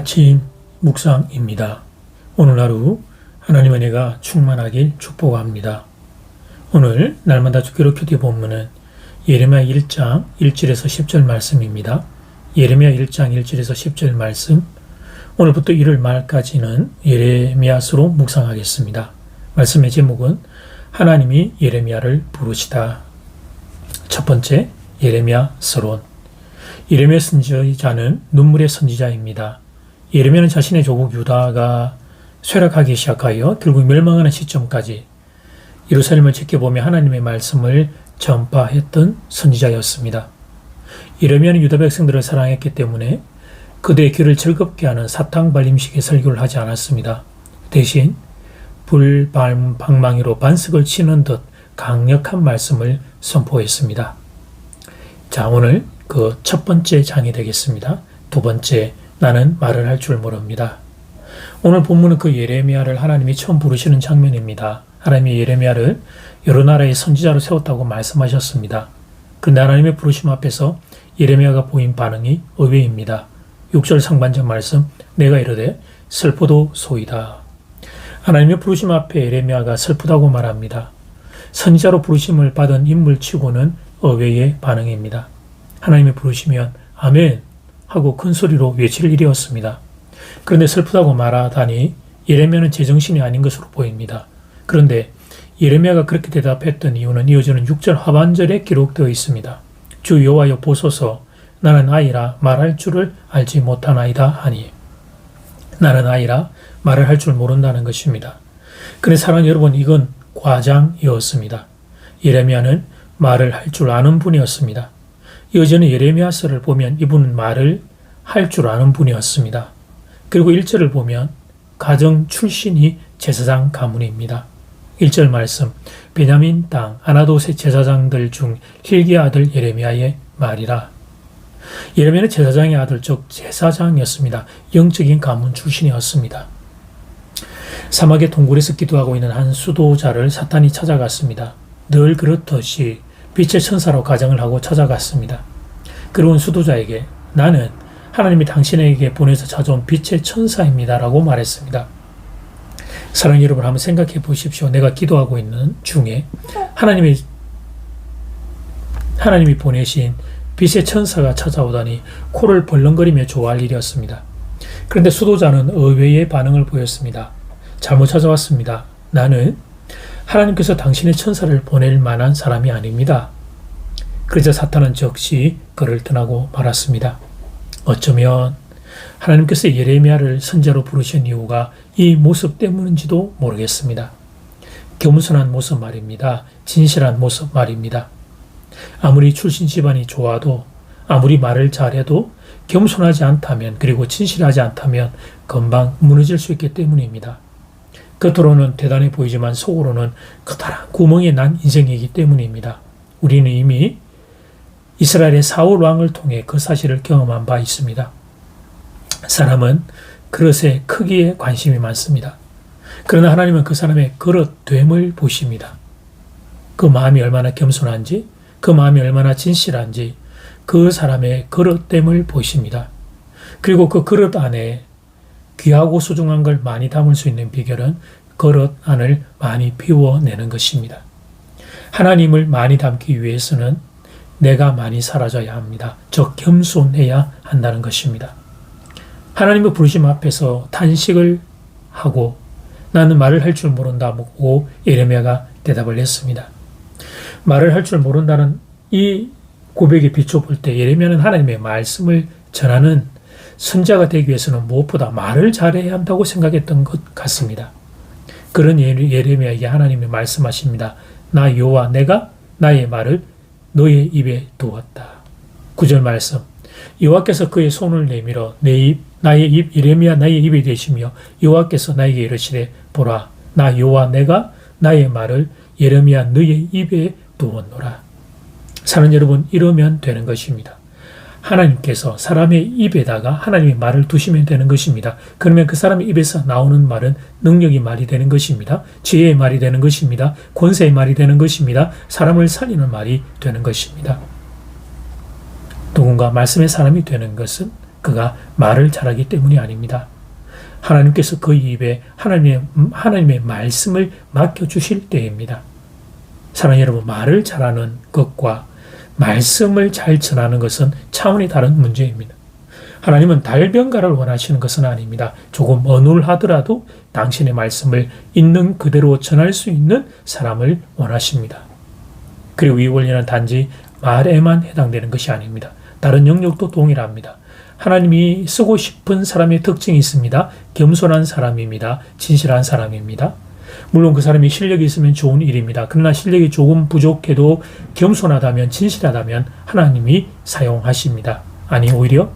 아침 묵상입니다. 오늘 하루 하나님의 은혜가 충만하길 축복합니다. 오늘 날마다 주기로 큐티 본문은 예레미야 1장 1절에서 10절 말씀입니다. 예레미야 1장 1절에서 10절 말씀, 오늘부터 일요일 말까지는 예레미야서로 묵상하겠습니다. 말씀의 제목은 하나님이 예레미야를 부르시다. 첫 번째, 예레미야 서론. 예레미야 선지자는 눈물의 선지자입니다. 예레미야는 자신의 조국 유다가 쇠락하기 시작하여 결국 멸망하는 시점까지 예루살렘을 지켜보며 하나님의 말씀을 전파했던 선지자였습니다. 예레미야는 유다 백성들을 사랑했기 때문에 그들의 귀를 즐겁게 하는 사탕 발림식의 설교를 하지 않았습니다. 대신 불방망이로 반석을 치는 듯 강력한 말씀을 선포했습니다. 자, 오늘 그 첫 번째 장이 되겠습니다. 두 번째, 나는 말을 할 줄 모릅니다. 오늘 본문은 그 예레미야를 하나님이 처음 부르시는 장면입니다. 하나님이 예레미야를 여러 나라의 선지자로 세웠다고 말씀하셨습니다. 그런데 하나님의 부르심 앞에서 예레미야가 보인 반응이 의외입니다. 6절 상반절 말씀, 내가 이르되 슬프도 소이다. 하나님의 부르심 앞에 예레미야가 슬프다고 말합니다. 선지자로 부르심을 받은 인물치고는 의외의 반응입니다. 하나님이 부르시면 아멘 하고 큰 소리로 외칠 일이었습니다. 그런데 슬프다고 말하다니 예레미야는 제정신이 아닌 것으로 보입니다. 그런데 예레미야가 그렇게 대답했던 이유는 이어지는 6절 하반절에 기록되어 있습니다. 주 여호와여 보소서, 나는 아이라 말할 줄을 알지 못하나이다 하니, 나는 아이라 말을 할 줄 모른다는 것입니다. 그런데 사랑하는 여러분, 이건 과장이었습니다. 예레미야는 말을 할 줄 아는 분이었습니다. 이어지는 예레미야서를 보면 이분은 말을 할 줄 아는 분이었습니다. 그리고 1절을 보면 가정 출신이 제사장 가문입니다. 1절 말씀, 베냐민 땅 아나돗의 제사장들 중 hil기야 아들 예레미야의 말이라. 예레미야는 제사장의 아들, 즉 제사장이었습니다. 영적인 가문 출신이었습니다. 사막의 동굴에서 기도하고 있는 한 수도자를 사탄이 찾아갔습니다. 늘 그렇듯이 빛의 천사로 가정을 하고 찾아갔습니다. 그리고 수도자에게 나는 하나님이 당신에게 보내서 찾아온 빛의 천사입니다 라고 말했습니다. 사랑하는 여러분, 한번 생각해 보십시오. 내가 기도하고 있는 중에 하나님이 보내신 빛의 천사가 찾아오다니 코를 벌렁거리며 좋아할 일이었습니다. 그런데 수도자는 의외의 반응을 보였습니다. 잘못 찾아왔습니다. 나는 하나님께서 당신의 천사를 보낼 만한 사람이 아닙니다. 그러자 사탄은 즉시 그를 떠나고 말았습니다. 어쩌면 하나님께서 예레미야를 선지자로 부르신 이유가 이 모습 때문인지도 모르겠습니다. 겸손한 모습 말입니다. 진실한 모습 말입니다. 아무리 출신 집안이 좋아도, 아무리 말을 잘해도 겸손하지 않다면, 그리고 진실하지 않다면 금방 무너질 수 있기 때문입니다. 겉으로는 대단해 보이지만 속으로는 커다란 구멍이 난 인생이기 때문입니다. 우리는 이미 이스라엘의 사울 왕을 통해 그 사실을 경험한 바 있습니다. 사람은 그릇의 크기에 관심이 많습니다. 그러나 하나님은 그 사람의 그릇됨을 보십니다. 그 마음이 얼마나 겸손한지, 그 마음이 얼마나 진실한지, 그 사람의 그릇됨을 보십니다. 그리고 그 그릇 안에 귀하고 소중한 걸 많이 담을 수 있는 비결은 그릇 안을 많이 비워내는 것입니다. 하나님을 많이 담기 위해서는 내가 많이 사라져야 합니다. 즉 겸손해야 한다는 것입니다. 하나님의 부르심 앞에서 탄식을 하고 나는 말을 할 줄 모른다고 예레미야가 대답을 했습니다. 말을 할 줄 모른다는 이 고백에 비춰볼 때 예레미야는 하나님의 말씀을 전하는 선지자가 되기 위해서는 무엇보다 말을 잘해야 한다고 생각했던 것 같습니다. 그런 예레미야에게 하나님이 말씀하십니다. 나 여호와 내가 나의 말을 너의 입에 두었다. 9절 말씀, 여호와께서 그의 손을 내밀어 나의 입 예레미야 나의 입에 대시며 여호와께서 나에게 이르시되 보라, 나 여호와 내가 나의 말을 예레미야 너의 입에 두었노라. 사는 여러분, 이러면 되는 것입니다. 하나님께서 사람의 입에다가 하나님의 말을 두시면 되는 것입니다. 그러면 그 사람의 입에서 나오는 말은 능력의 말이 되는 것입니다. 지혜의 말이 되는 것입니다. 권세의 말이 되는 것입니다. 사람을 살리는 말이 되는 것입니다. 누군가 말씀의 사람이 되는 것은 그가 말을 잘하기 때문이 아닙니다. 하나님께서 그 입에 하나님의 말씀을 맡겨주실 때입니다. 사랑하는 여러분, 말을 잘하는 것과 말씀을 잘 전하는 것은 차원이 다른 문제입니다. 하나님은 달변가를 원하시는 것은 아닙니다. 조금 어눌하더라도 당신의 말씀을 있는 그대로 전할 수 있는 사람을 원하십니다. 그리고 이 원리는 단지 말에만 해당되는 것이 아닙니다. 다른 영역도 동일합니다. 하나님이 쓰고 싶은 사람의 특징이 있습니다. 겸손한 사람입니다. 진실한 사람입니다. 물론 그 사람이 실력이 있으면 좋은 일입니다. 그러나 실력이 조금 부족해도 겸손하다면, 진실하다면 하나님이 사용하십니다. 아니, 오히려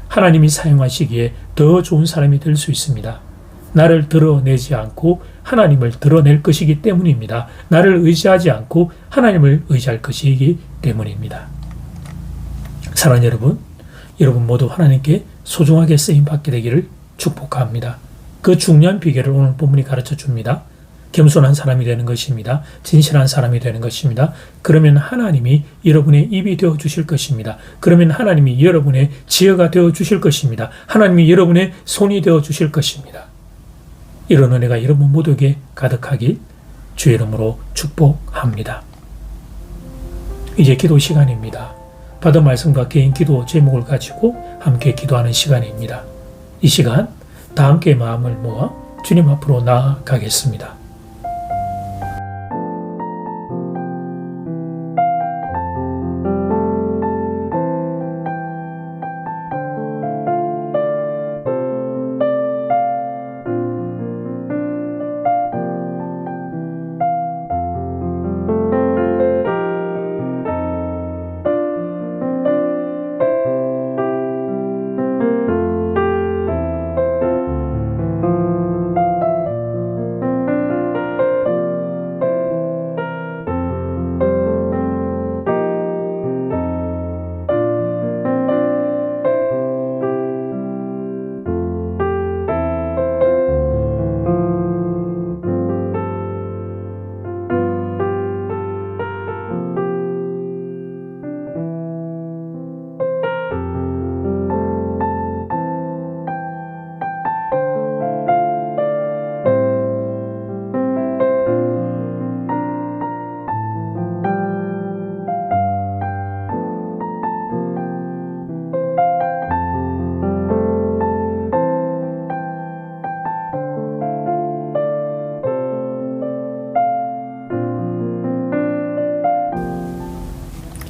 하나님이 사용하시기에 더 좋은 사람이 될 수 있습니다. 나를 드러내지 않고 하나님을 드러낼 것이기 때문입니다. 나를 의지하지 않고 하나님을 의지할 것이기 때문입니다. 사랑하는 여러분, 여러분 모두 하나님께 소중하게 쓰임받게 되기를 축복합니다. 그 중요한 비결을 오늘 본문이 가르쳐 줍니다. 겸손한 사람이 되는 것입니다. 진실한 사람이 되는 것입니다. 그러면 하나님이 여러분의 입이 되어 주실 것입니다. 그러면 하나님이 여러분의 지혜가 되어 주실 것입니다. 하나님이 여러분의 손이 되어 주실 것입니다. 이런 은혜가 여러분 모두에게 가득하길 주의 이름으로 축복합니다. 이제 기도 시간입니다. 받은 말씀과 개인 기도 제목을 가지고 함께 기도하는 시간입니다. 이 시간 다 함께 마음을 모아 주님 앞으로 나아가겠습니다.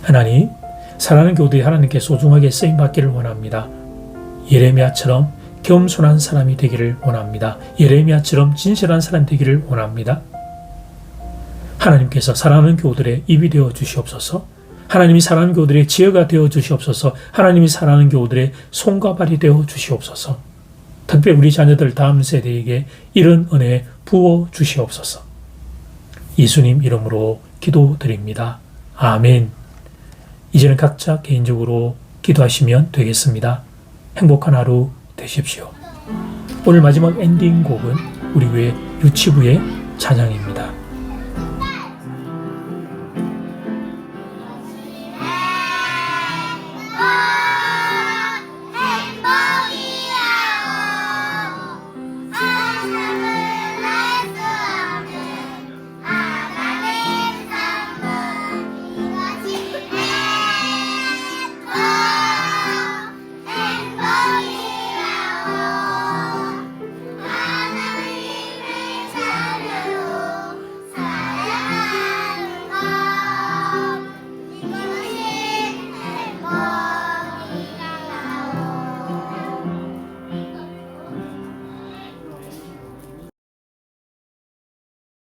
하나님, 사랑하는 교우들이 하나님께 소중하게 쓰임받기를 원합니다. 예레미야처럼 겸손한 사람이 되기를 원합니다. 예레미야처럼 진실한 사람이 되기를 원합니다. 하나님께서 사랑하는 교우들의 입이 되어 주시옵소서. 하나님이 사랑하는 교우들의 지혜가 되어 주시옵소서. 하나님이 사랑하는 교우들의 손과 발이 되어 주시옵소서. 특별히 우리 자녀들 다음 세대에게 이런 은혜 부어 주시옵소서. 예수님 이름으로 기도드립니다. 아멘. 이제는 각자 개인적으로 기도하시면 되겠습니다. 행복한 하루 되십시오. 오늘 마지막 엔딩 곡은 우리 교회 유치부의 찬양입니다.